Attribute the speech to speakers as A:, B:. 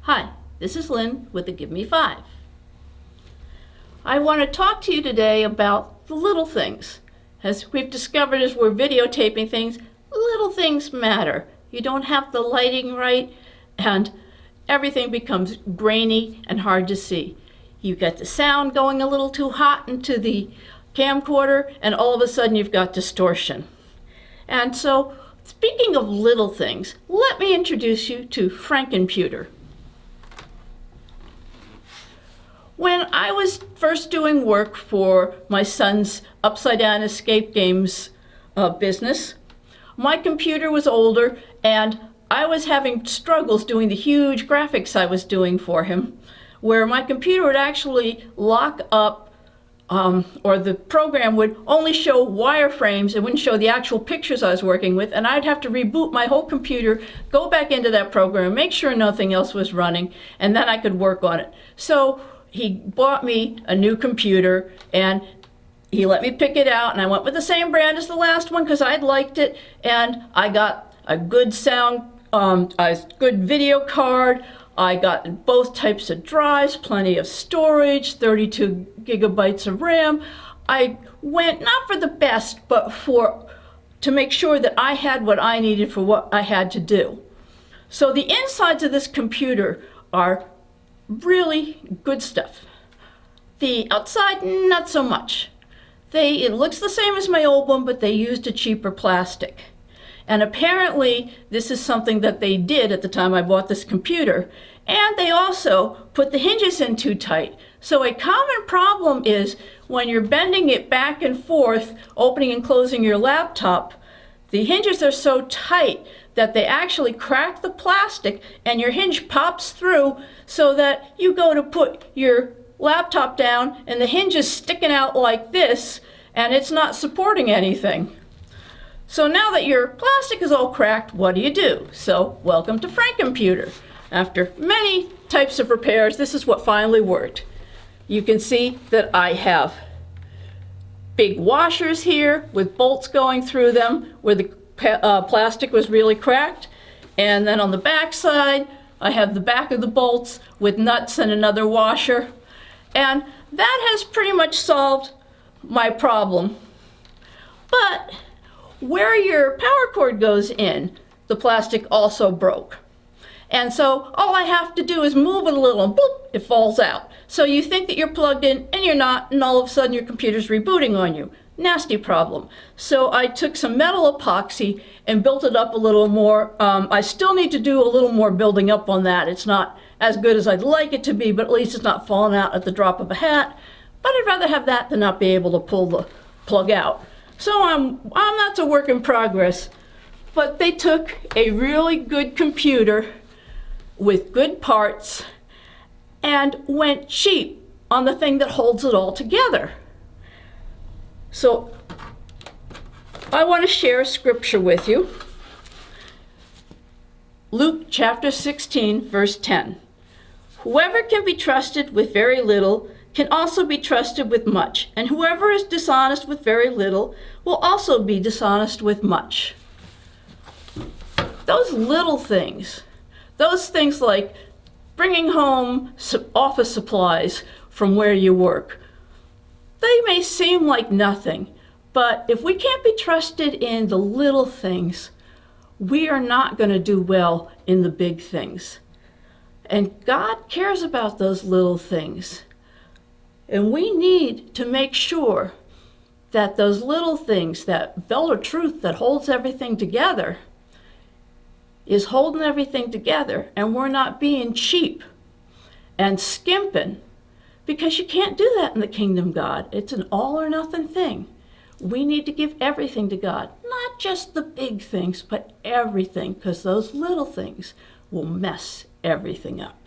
A: Hi, this is Lynn with the Give Me 5. I want to talk to you today about the little things. As we've discovered as we're videotaping things, little things matter. You don't have the lighting right and everything becomes grainy and hard to see. You get the sound going a little too hot into the camcorder and all of a sudden you've got distortion. And so, speaking of little things, let me introduce you to Frankenputer. When I was first doing work for my son's Upside Down Escape Games business, my computer was older and I was having struggles doing the huge graphics I was doing for him, where my computer would actually lock up or the program would only show wireframes. It wouldn't show the actual pictures I was working with, and I'd have to reboot my whole computer, go back into that program, make sure nothing else was running, and then I could work on it. So he bought me a new computer and he let me pick it out, and I went with the same brand as the last one because I'd liked it, and I got a good sound, a good video card. I got both types of drives, plenty of storage, 32 gigabytes of RAM. I went not for the best, but to make sure that I had what I needed for what I had to do. So the insides of this computer are really good stuff. The outside, not so much. It looks the same as my old one, but they used a cheaper plastic. And apparently, this is something that they did at the time I bought this computer. And they also put the hinges in too tight. So a common problem is when you're bending it back and forth, opening and closing your laptop, the hinges are so tight that they actually crack the plastic and your hinge pops through so that you go to put your laptop down and the hinge is sticking out like this and it's not supporting anything. So now that your plastic is all cracked, what do? So welcome to Frankenputer. After many types of repairs, this is what finally worked. You can see that I have big washers here with bolts going through them where the plastic was really cracked. And then on the back side, I have the back of the bolts with nuts and another washer. And that has pretty much solved my problem. But where your power cord goes in, the plastic also broke. And so all I have to do is move it a little and boop, it falls out. So you think that you're plugged in and you're not, and all of a sudden your computer's rebooting on you. Nasty problem. So I took some metal epoxy and built it up a little more. I still need to do a little more building up on that. It's not as good as I'd like it to be, but at least it's not falling out at the drop of a hat. But I'd rather have that than not be able to pull the plug out. So that's a work in progress. But they took a really good computer with good parts and went cheap on the thing that holds it all together. So I want to share a scripture with you. Luke chapter 16, verse 10. Whoever can be trusted with very little can also be trusted with much, and whoever is dishonest with very little will also be dishonest with much. Those little things, those things like bringing home office supplies from where you work, they may seem like nothing, but if we can't be trusted in the little things, we are not going to do well in the big things. And God cares about those little things. And we need to make sure that those little things, that belt of truth that holds everything together, is holding everything together, and we're not being cheap and skimping, because you can't do that in the kingdom of God. It's an all or nothing thing. We need to give everything to God, not just the big things, but everything, because those little things will mess everything up.